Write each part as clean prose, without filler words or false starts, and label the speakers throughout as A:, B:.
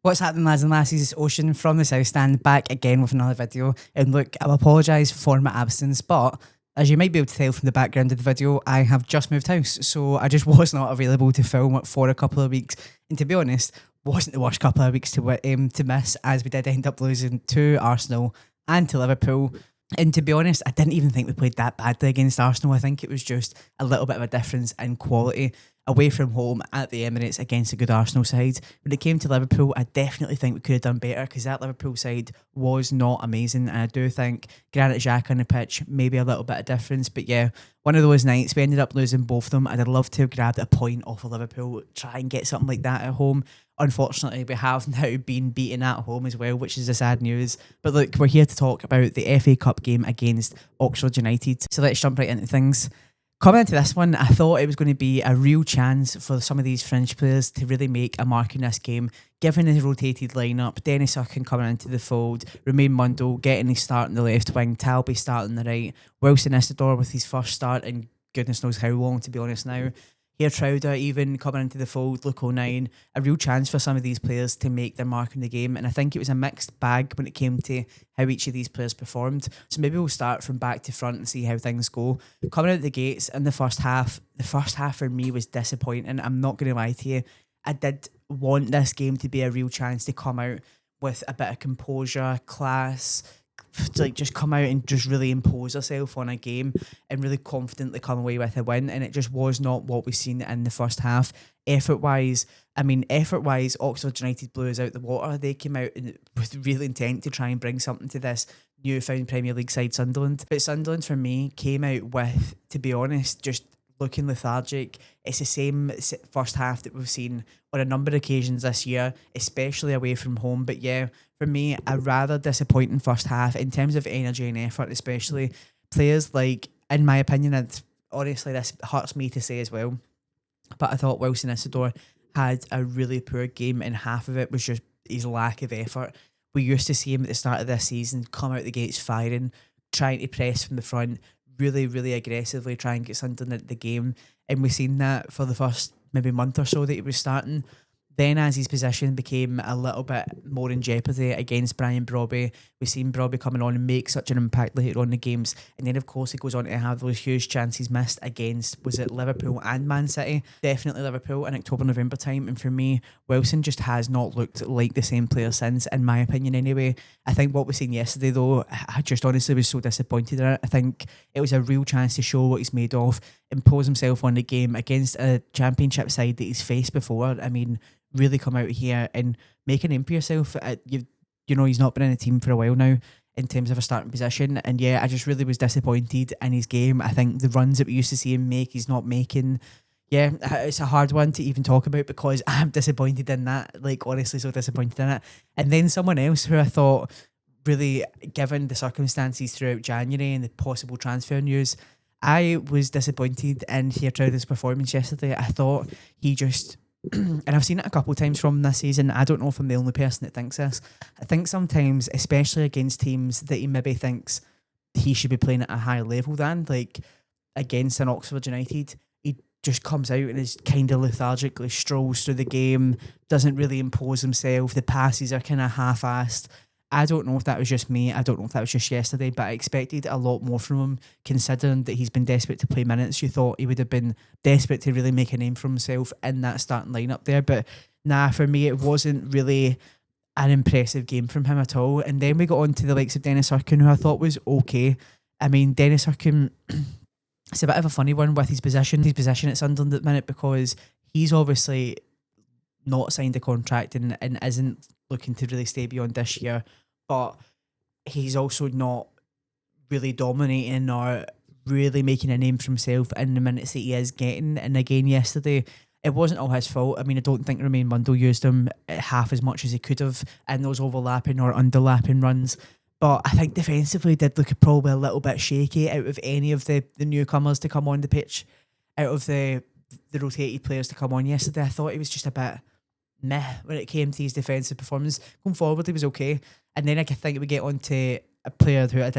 A: What's happening, lads and lassies? It's Ocean from the South Stand, back again with another video. And look, I'll apologise for my absence, but as you might be able to tell from the background of the video, I have just moved house, so I just was not available to film for a couple of weeks. And to be honest, wasn't the worst couple of weeks to miss, as we did end up losing to Arsenal and to Liverpool. And to be honest, I didn't even think we played that badly against Arsenal. I think it was just a little bit of a difference in quality away from home at the Emirates against a good Arsenal side. When it came to Liverpool, I definitely think we could have done better because that Liverpool side was not amazing. And I do think Granit Xhaka on the pitch, maybe a little bit of difference. But yeah, one of those nights, we ended up losing both of them. I'd have loved to have grabbed a point off of Liverpool, try and get something like that at home. Unfortunately, we have now been beaten at home as well, which is the sad news. But look, we're here to talk about the FA Cup game against Oxford United. So let's jump right into things. Coming into this one, I thought it was going to be a real chance for some of these fringe players to really make a mark in this game, given the rotated lineup. Dennis Suckin coming into the fold, Romain Mundo getting his start in the left wing, Talby starting the right, Wilson Isidore with his first start in goodness knows how long, to be honest now. Here Trowder even coming into the fold, Luke O'Nien, a real chance for some of these players to make their mark in the game. And I think it was a mixed bag when it came to how each of these players performed. So maybe we'll start from back to front and see how things go. Coming out the gates in the first half for me was disappointing. I'm not going to lie to you. I did want this game to be a real chance to come out with a bit of composure, class, to like just come out and just really impose herself on a game and really confidently come away with a win. And it just was not what we've seen in the first half. Effort-wise, Oxford United blew us out the water. They came out with real intent to try and bring something to this newfound Premier League side, Sunderland. But Sunderland, for me, came out with, to be honest, just looking lethargic. It's the same first half that we've seen on a number of occasions this year, especially away from home. But yeah, for me, a rather disappointing first half in terms of energy and effort, especially players like, in my opinion, and honestly this hurts me to say as well, but I thought Wilson Isidore had a really poor game, and half of it was just his lack of effort. We used to see him at the start of this season come out the gates firing, trying to press from the front, really, really aggressively try and get something at the game. And we've seen that for the first maybe month or so that he was starting. Then as his position became a little bit more in jeopardy against Brian Brobby, we've seen Brobby coming on and make such an impact later on in the games. And then, of course, he goes on to have those huge chances missed against, was it Liverpool and Man City? Definitely Liverpool in October, November time. And for me, Wilson just has not looked like the same player since, in my opinion anyway. I think what we've seen yesterday, though, I just honestly was so disappointed in it. I think it was a real chance to show what he's made of, impose himself on the game against a championship side that he's faced before. I mean, really come out here and make a name for yourself. You know, he's not been in a team for a while now in terms of a starting position. And yeah, I just really was disappointed in his game. I think the runs that we used to see him make, he's not making. Yeah, it's a hard one to even talk about because I'm disappointed in that. Like, honestly, so disappointed in it. And then someone else who I thought, really, given the circumstances throughout January and the possible transfer news, I was disappointed in Trowder's performance yesterday. I thought he just... and I've seen it a couple of times from this season. I don't know if I'm the only person that thinks this. I think sometimes, especially against teams that he maybe thinks he should be playing at a higher level than, like against an Oxford United, he just comes out and is kind of lethargically strolls through the game, doesn't really impose himself. The passes are kind of half-assed. I don't know if that was just me. I don't know if that was just yesterday, but I expected a lot more from him, considering that he's been desperate to play minutes. You thought he would have been desperate to really make a name for himself in that starting lineup there. But nah, for me, it wasn't really an impressive game from him at all. And then we got on to the likes of Dennis Irkin, who I thought was okay. I mean, Dennis Irkin, it's a bit of a funny one with his position at Sunderland at the minute, because he's obviously not signed a contract and isn't looking to really stay beyond this year, but he's also not really dominating or really making a name for himself in the minutes that he is getting. And again, yesterday, it wasn't all his fault. I mean, I don't think Romain Mundo used him half as much as he could have in those overlapping or underlapping runs. But I think defensively did look probably a little bit shaky out of any of the newcomers to come on the pitch, out of the rotated players to come on yesterday. I thought he was just a bit meh when it came to his defensive performance. Going forward, he was okay. And then I think we get on to a player who I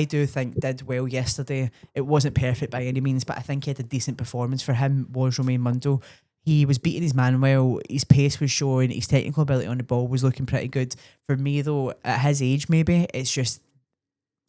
A: do think did well yesterday. It wasn't perfect by any means, but I think he had a decent performance. For him was Romain Mundo. he was beating his man well, his pace was showing, his technical ability on the ball was looking pretty good. For me though, at his age maybe, it's just,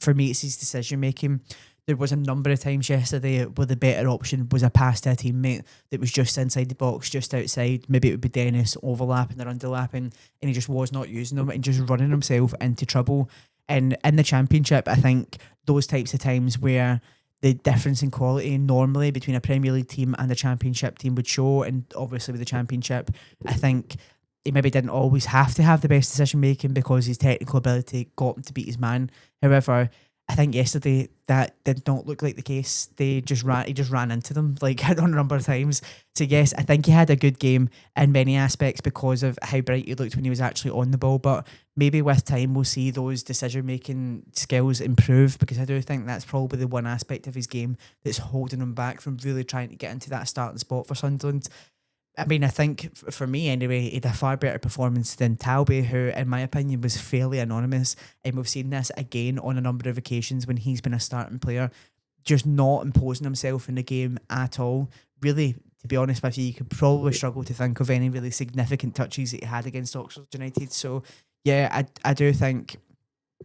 A: for me it's his decision making. There was a number of times yesterday where the better option was a pass to a teammate that was just inside the box, just outside. Maybe it would be Dennis overlapping or underlapping, and he just was not using them and just running himself into trouble. And in the Championship, I think those types of times where the difference in quality normally between a Premier League team and a Championship team would show, and obviously with the Championship, I think he maybe didn't always have to have the best decision making because his technical ability got him to beat his man. However, I think yesterday that did not look like the case. He just ran into them like on a number of times. So yes, I think he had a good game in many aspects because of how bright he looked when he was actually on the ball. But maybe with time we'll see those decision making skills improve, because I do think that's probably the one aspect of his game that's holding him back from really trying to get into that starting spot for Sunderland. I mean, I think for me anyway, he had a far better performance than Talby, who, in my opinion, was fairly anonymous. And we've seen this again on a number of occasions when he's been a starting player, just not imposing himself in the game at all. Really, to be honest with you, you could probably struggle to think of any really significant touches that he had against Oxford United. So, yeah, I do think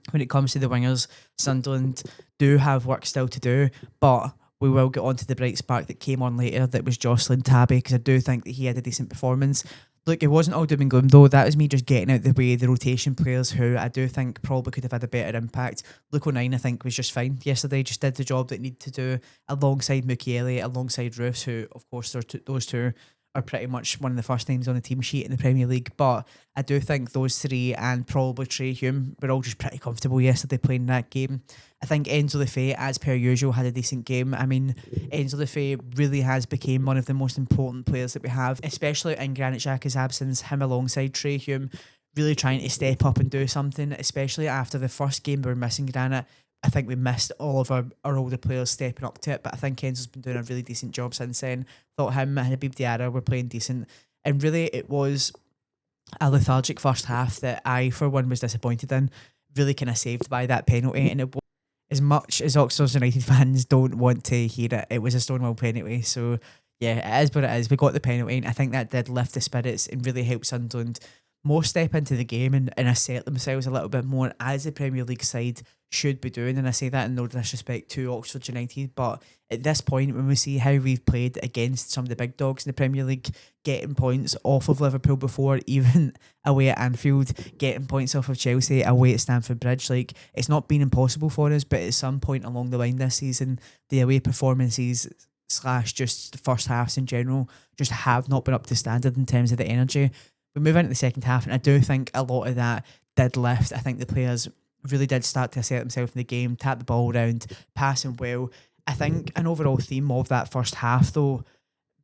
A: when it comes to the wingers, Sunderland do have work still to do, but we will get on to the bright spark that came on later, that was Jocelyn Tabby, because I do think that he had a decent performance. Look, it wasn't all doom and gloom though. That was me just getting out the way the rotation players who I do think probably could have had a better impact. Luke O'Nien, I think, was just fine yesterday, just did the job that needed to do alongside Mukiele, alongside Roos, who of course those two are pretty much one of the first names on the team sheet in the Premier League. But I do think those three and probably Trey Hume were all just pretty comfortable yesterday playing that game. I think Enzo Lefebvre, as per usual, had a decent game. I mean, Enzo Lefebvre really has become one of the most important players that we have, especially in Granit Xhaka's absence. Him alongside Trey Hume really trying to step up and do something, especially after the first game we were missing Granit. I think we missed all of our older players stepping up to it, but I think Enzo's been doing a really decent job since then. Thought him and Habib Diarra were playing decent, and really it was a lethargic first half that I, for one, was disappointed in. Really kind of saved by that penalty, and it was, as much as Oxford United fans don't want to hear it, it was a Stonewall penalty. So yeah, it is what it is. We got the penalty, and I think that did lift the spirits and really help Sunderland more step into the game and assert themselves a little bit more, as the Premier League side should be doing. And I say that in no disrespect to Oxford United, but at this point, when we see how we've played against some of the big dogs in the Premier League, getting points off of Liverpool before, even away at Anfield, getting points off of Chelsea away at Stamford Bridge, like, it's not been impossible for us, but at some point along the line this season, the away performances / just the first halves in general just have not been up to standard in terms of the energy. We move into the second half, and I do think a lot of that did lift. I think the players really did start to assert themselves in the game, tap the ball around, passing well. I think an overall theme of that first half, though,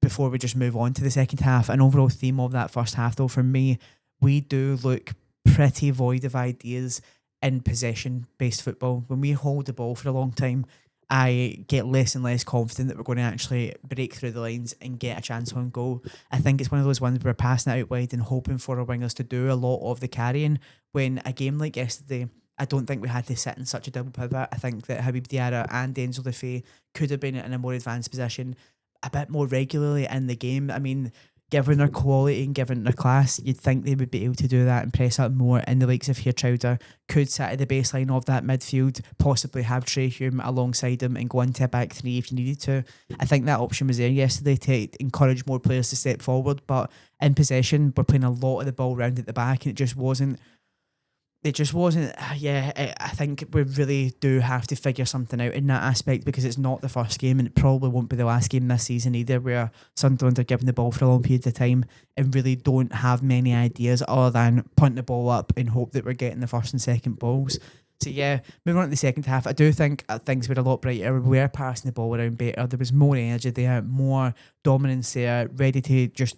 A: before we just move on to the second half, an overall theme of that first half, though, for me, we do look pretty void of ideas in possession-based football. When we hold the ball for a long time, I get less and less confident that we're going to actually break through the lines and get a chance on goal. I think it's one of those ones where we're passing it out wide and hoping for our wingers to do a lot of the carrying, when a game like yesterday, I don't think we had to sit in such a double pivot. I think that Habib Diarra and Enzo Lefebvre could have been in a more advanced position a bit more regularly in the game. I mean, given their quality and given their class, you'd think they would be able to do that and press up more. And the likes of Hirschauder could sit at the baseline of that midfield, possibly have Trey Hume alongside him and go into a back three if you needed to. I think that option was there yesterday to encourage more players to step forward, but in possession, we're playing a lot of the ball round at the back, and it just wasn't, I think we really do have to figure something out in that aspect, because it's not the first game, and it probably won't be the last game this season either, where Sunderland are given the ball for a long period of time and really don't have many ideas other than punt the ball up and hope that we're getting the first and second balls. So yeah, moving on to the second half, I do think things were a lot brighter. We were passing the ball around better. There was more energy there, more dominance there, ready to just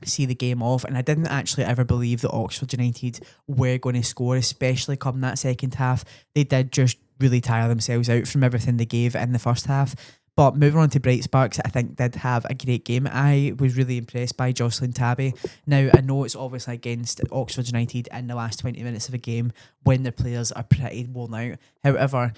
A: see the game off. And I didn't actually ever believe that Oxford United were going to score, especially come that second half. They did just really tire themselves out from everything they gave in the first half. But moving on to bright sparks, I think did have a great game. I was really impressed by Jocelyn Tabby. Now, I know it's obviously against Oxford United in the last 20 minutes of a game when their players are pretty worn out. However,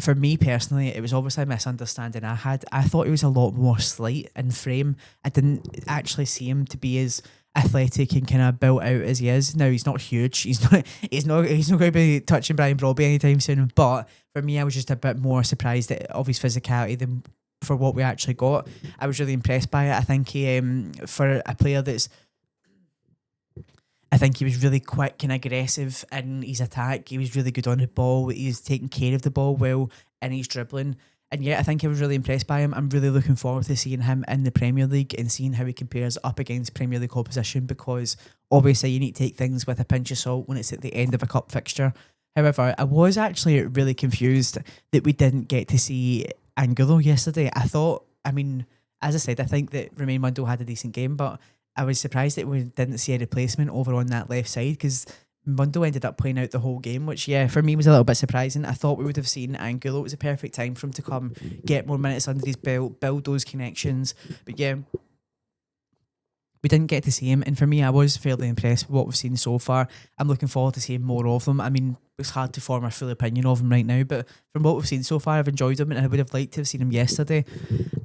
A: for me personally, it was obviously a misunderstanding I had. I thought he was a lot more slight in frame. I didn't actually see him to be as athletic and kind of built out as he is. Now he's not huge. He's not going to be touching Brian Brobby anytime soon. But for me, I was just a bit more surprised of his physicality than for what we actually got. I was really impressed by it. I think he, for a player that's, I think he was really quick and aggressive in his attack. He was really good on the ball. He was taking care of the ball well and he's dribbling. And yeah, I think I was really impressed by him. I'm really looking forward to seeing him in the Premier League and seeing how he compares up against Premier League opposition, because obviously you need to take things with a pinch of salt when it's at the end of a cup fixture. However, I was actually really confused that we didn't get to see Angulo yesterday. I thought, I mean, as I said, I think that Romain Mundo had a decent game, but I was surprised that we didn't see a replacement over on that left side, because Mundo ended up playing out the whole game, which, yeah, for me was a little bit surprising. I thought we would have seen Angulo. It was a perfect time for him to come, get more minutes under his belt, build those connections. But yeah, we didn't get to see him. And for me, I was fairly impressed with what we've seen so far. I'm looking forward to seeing more of them. I mean, it's hard to form a full opinion of him right now, but from what we've seen so far, I've enjoyed him and I would have liked to have seen him yesterday.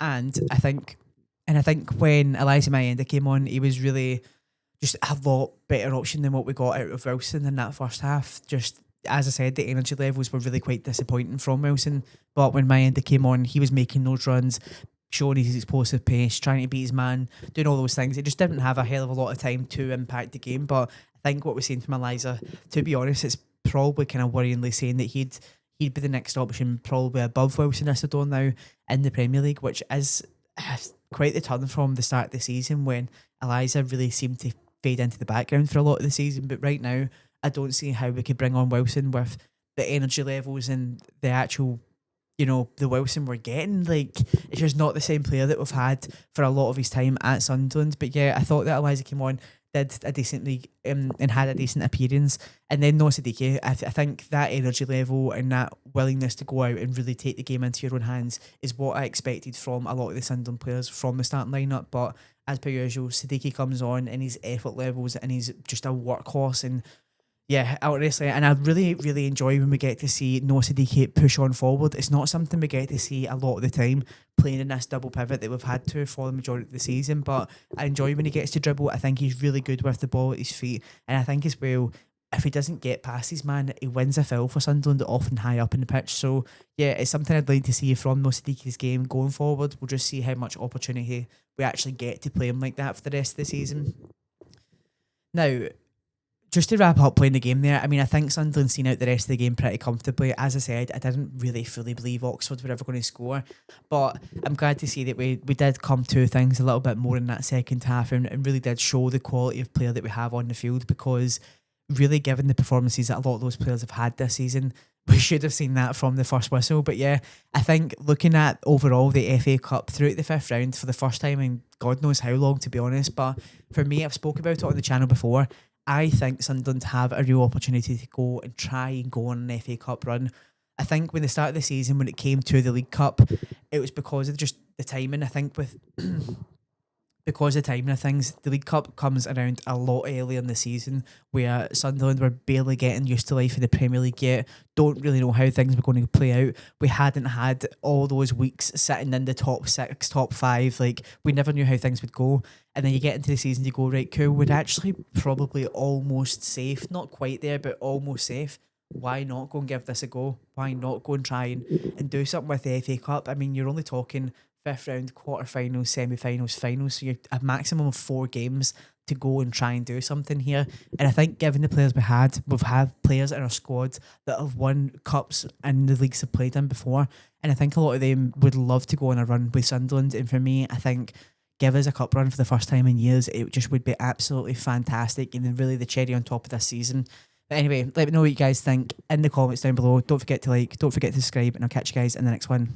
A: And I think when Eliza Mayenda came on, he was really just a lot better option than what we got out of Wilson in that first half. Just, as I said, the energy levels were really quite disappointing from Wilson. But when Mayenda came on, he was making those runs, showing his explosive pace, trying to beat his man, doing all those things. It just didn't have a hell of a lot of time to impact the game. But I think what we're seeing from Eliza, to be honest, it's probably kind of worryingly saying that he'd be the next option, probably above Wilson Isidore now in the Premier League, which is quite the turn from the start of the season when Eliza really seemed to fade into the background for a lot of the season. But right now, I don't see how we could bring on Wilson with the energy levels and the actual, the Wilson we're getting. Like, it's just not the same player that we've had for a lot of his time at Sunderland. But yeah, I thought that Eliza came on, did a decent league and had a decent appearance. And then Noah Siddiqui, I think that energy level and that willingness to go out and really take the game into your own hands is what I expected from a lot of the Sunderland players from the starting lineup. But as per usual, Siddiqui comes on and his effort levels and he's just a workhorse. And yeah, honestly, and I really, really enjoy when we get to see Noah Siddiqui push on forward. It's not something we get to see a lot of the time, playing in this double pivot that we've had to for the majority of the season. But I enjoy when he gets to dribble. I think he's really good with the ball at his feet. And I think as well, if he doesn't get past his man, he wins a foul for Sunderland, often high up in the pitch. So yeah, it's something I'd like to see from Noah Siddiqui's game going forward. We'll just see how much opportunity we actually get to play him like that for the rest of the season. Now, just to wrap up playing the game there, I mean, I think Sunderland seen out the rest of the game pretty comfortably. As I said, I didn't really fully believe Oxford were ever going to score, but I'm glad to see that we did come to things a little bit more in that second half and really did show the quality of player that we have on the field, because really, given the performances that a lot of those players have had this season, we should have seen that from the first whistle. But yeah, I think looking at overall the FA Cup throughout the fifth round for the first time in God knows how long, to be honest, but for me, I've spoke about it on the channel before, I think Sunderland have a real opportunity to go and try and go on an FA Cup run. I think when the start of the season, when it came to the League Cup, it was because of just the timing. I think with because of the timing of things, the League Cup comes around a lot earlier in the season, where Sunderland were barely getting used to life in the Premier League yet, don't really know how things were going to play out. We hadn't had all those weeks sitting in the top 6, top 5, like we never knew how things would go. And then you get into the season, you go, right, cool, we're actually probably almost safe, not quite there, but almost safe. Why not go and give this a go? Why not go and try and do something with the FA Cup? I mean, you're only talking fifth round, quarterfinals, semi-finals, finals, so you're a maximum of 4 games to go and try and do something here. And I think given the players we've had players in our squad that have won cups in the leagues they've played in before, and I think a lot of them would love to go on a run with Sunderland. And for me, I think give us a cup run for the first time in years, it just would be absolutely fantastic and then really the cherry on top of this season. But anyway, let me know what you guys think in the comments down below. Don't forget to like, don't forget to subscribe, and I'll catch you guys in the next one.